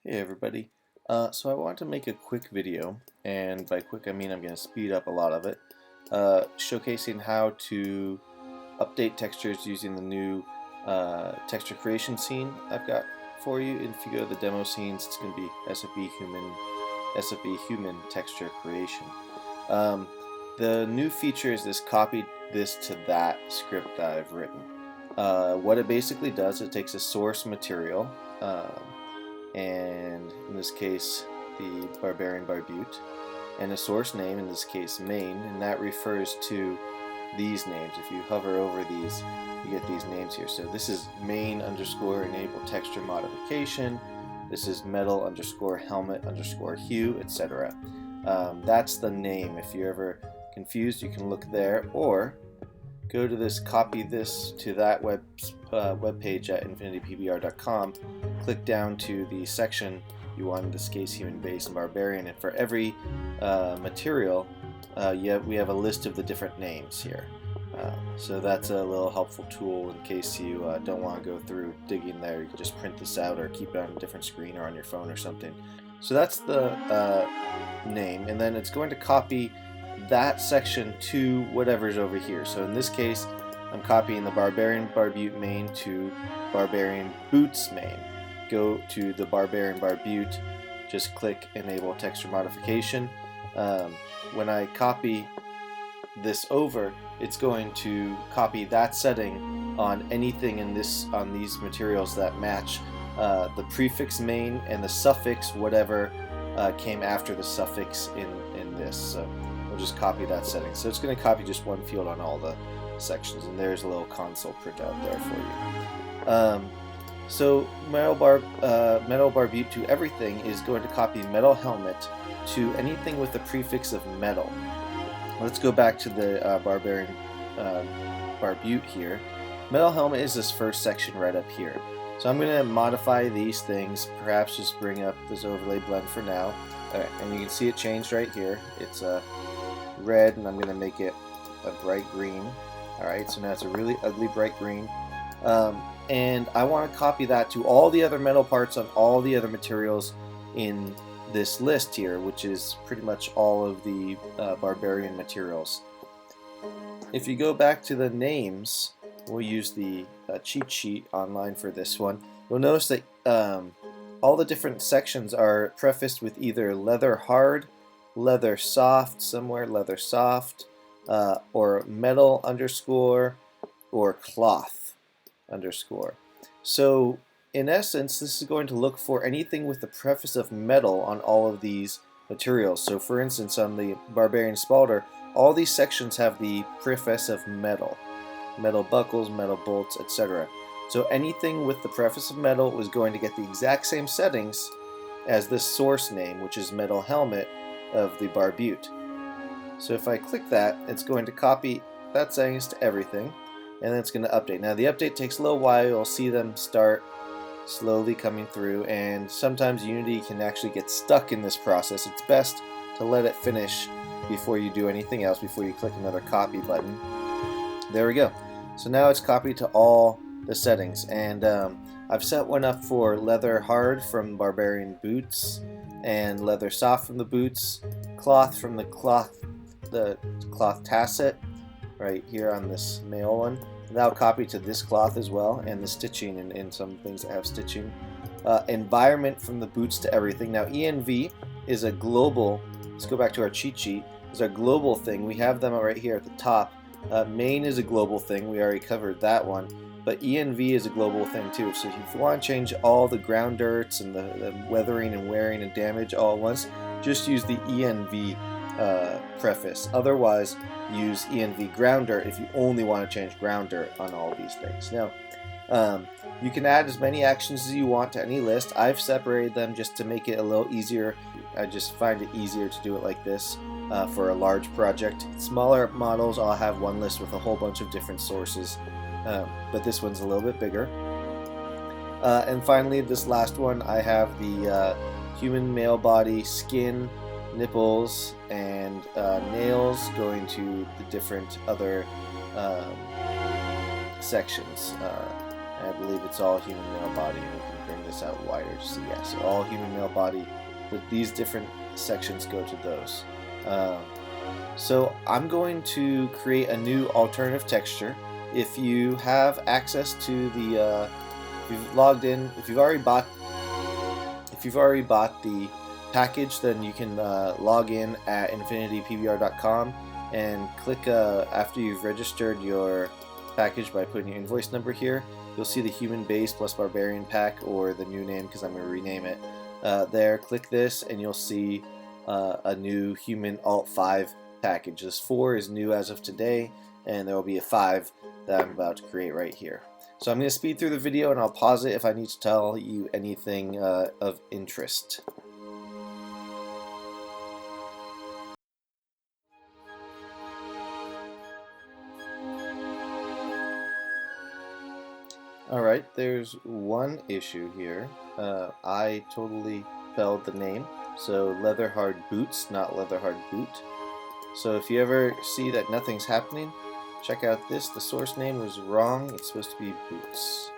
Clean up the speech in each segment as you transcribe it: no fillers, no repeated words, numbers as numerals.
Hey everybody. So I want to make a quick video, and by quick I mean I'm going to speed up a lot of it, showcasing how to update textures using the new texture creation scene I've got for you. And if you go to the demo scenes, it's going to be SFB human texture creation. Um, the new feature is this copied this to that script that I've written. What it basically does, it takes a source material, and in this case the Barbarian Barbute, and a source name, in this case main, and that refers to these names. If you hover over these, you get these names here. So this is main underscore enable texture modification, this is metal underscore helmet underscore hue, etc. That's the name. If you're ever confused, you can look there, or go to this, copy this to that web page at infinitypbr.com, click down to the section you want, in this case human, base, and barbarian, and for every material we have a list of the different names here. So that's a little helpful tool in case you don't want to go through digging there. You can just print this out or keep it on a different screen or on your phone or something. So that's the name, and then it's going to copy that section to whatever's over here. So in this case, I'm copying the Barbarian Barbute main to Barbarian Boots main. Go to the Barbarian Barbute, just click Enable Texture Modification. When I copy this over, it's going to copy that setting on anything in this, on these materials that match the prefix main and the suffix whatever came after the suffix in this. So we'll just copy that setting. So it's going to copy just one field on all the sections, and there's a little console printout there for you. So metal Barbute to everything is going to copy metal helmet to anything with the prefix of metal. Let's go back to the Barbarian Barbute here. Metal helmet is this first section right up here. So I'm going to modify these things, perhaps just bring up this overlay blend for now. Alright, and you can see it changed right here. It's red, and I'm going to make it a bright green. Alright, so now it's a really ugly bright green. And I want to copy that to all the other metal parts on all the other materials in this list here, which is pretty much all of the barbarian materials. If you go back to the names, we'll use the cheat sheet online for this one. You'll notice that all the different sections are prefaced with either leather hard, leather soft, somewhere leather soft, or metal underscore, or cloth underscore. So in essence, this is going to look for anything with the preface of metal on all of these materials. So for instance, on the Barbarian Spalter, all these sections have the preface of metal. Metal buckles, metal bolts, etc. So anything with the preface of metal is going to get the exact same settings as this source name, which is metal helmet of the Barbute. So if I click that, it's going to copy that settings to everything, and then it's going to update. Now the update takes a little while. You'll see them start slowly coming through, and sometimes Unity can actually get stuck in this process. It's best to let it finish before you do anything else, before you click another copy button. There we go. So now it's copied to all the settings, and I've set one up for leather hard from Barbarian Boots, and leather soft from the Boots, cloth from the cloth tacet right here on this male one. Now copy to this cloth as well, and the stitching in some things that have stitching. Environment from the boots to everything. Now ENV is a global, let's go back to our cheat sheet, is a global thing. We have them right here at the top. Main is a global thing, we already covered that one, but ENV is a global thing too. So if you want to change all the ground dirts and the weathering and wearing and damage all at once, just use the ENV preface. Otherwise, use ENV ground dirt if you only want to change ground dirt on all these things. Now, you can add as many actions as you want to any list. I've separated them just to make it a little easier. I just find it easier to do it like this for a large project. Smaller models, I'll have one list with a whole bunch of different sources, but this one's a little bit bigger. And finally, this last one, I have the human male body, skin, nipples, and nails going to the different other sections. I believe it's all human male body. bring this out wider to see. Yeah, so all human male body, but these different sections go to those. So I'm going to create a new alternative texture. If you have access to the, if you've logged in, if you've already bought the package, then you can log in at infinitypbr.com and click after you've registered your package by putting your invoice number here. You'll see the Human Base plus Barbarian Pack, or the new name because I'm going to rename it. There, click this and you'll see a new Human Alt 5 package. This 4 is new as of today, and there will be a 5 that I'm about to create right here. So I'm going to speed through the video and I'll pause it if I need to tell you anything of interest. Alright, there's one issue here. I totally spelled the name, so leather hard boots, not leather hard boot. So if you ever see that nothing's happening, check out this. The source name was wrong. It's supposed to be boots.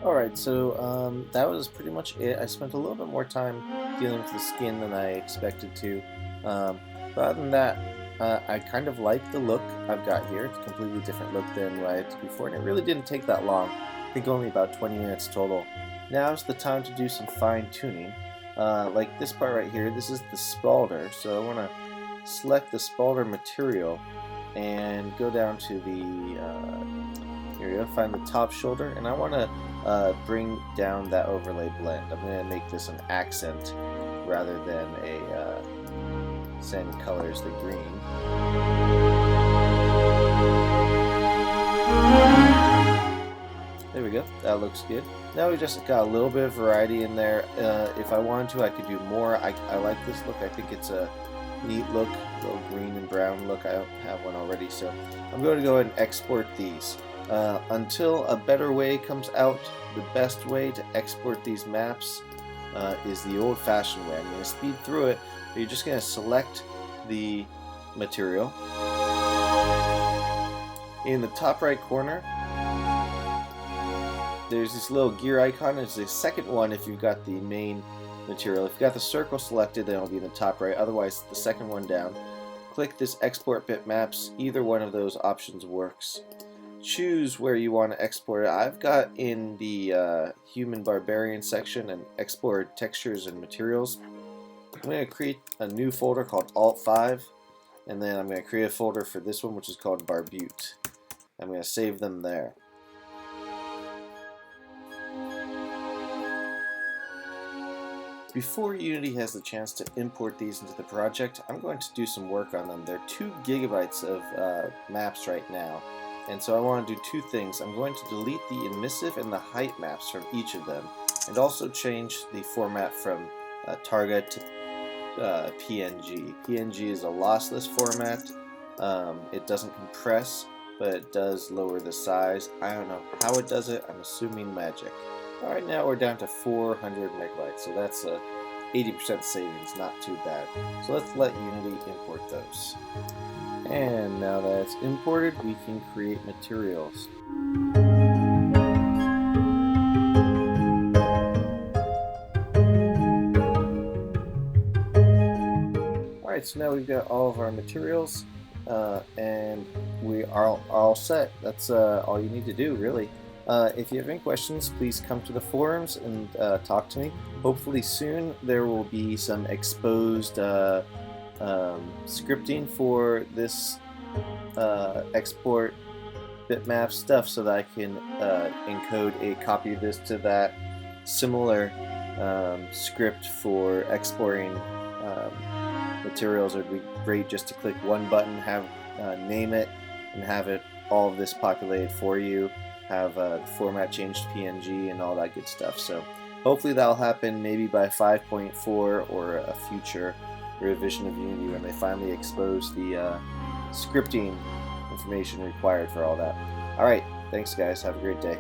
Alright, so that was pretty much it. I spent a little bit more time dealing with the skin than I expected to. But other than that, I kind of like the look I've got here. It's a completely different look than what I had before, and it really didn't take that long. I think only about 20 minutes total. Now's the time to do some fine-tuning. Like this part right here, this is the spalder, so I want to select the spalder material and go down to the, here we go, find the top shoulder, and I want to bring down that overlay blend. I'm going to make this an accent rather than a same color as the green. There we go, that looks good. Now we just got a little bit of variety in there. If I wanted to, I could do more. I like this look. I think it's a neat look, a little green and brown look. I don't have one already, so I'm going to go ahead and export these. Until a better way comes out, the best way to export these maps is the old-fashioned way. I'm going to speed through it, but you're just going to select the material. In the top right corner, there's this little gear icon. It's the second one if you've got the main material. If you've got the circle selected, then it'll be in the top right. Otherwise, the second one down. Click this Export Bitmaps. Either one of those options works. Choose where you want to export it. I've got in the Human Barbarian section and export textures and materials. I'm going to create a new folder called Alt 5, and then I'm going to create a folder for this one, which is called Barbute. I'm going to save them there. Before Unity has the chance to import these into the project, I'm going to do some work on them. They're 2 gigabytes of maps right now. And so I want to do 2 things. I'm going to delete the emissive and the height maps from each of them, and also change the format from Targa to PNG. PNG is a lossless format. It doesn't compress, but it does lower the size. I don't know how it does it. I'm assuming magic. Alright, now we're down to 400 megabytes, so that's a 80% savings, not too bad. So let's let Unity import those. And now that it's imported, we can create materials. Alright, so now we've got all of our materials, and we are all set. That's all you need to do, really. If you have any questions, please come to the forums and talk to me. Hopefully soon there will be some exposed scripting for this export bitmap stuff so that I can encode a copy of this to that similar script for exporting materials. It would be great just to click one button, have name it, and have it all of this populated for you, have the format changed to PNG and all that good stuff. So hopefully that'll happen maybe by 5.4 or a future revision of Unity when they finally expose the scripting information required for all that. Alright, thanks guys, have a great day.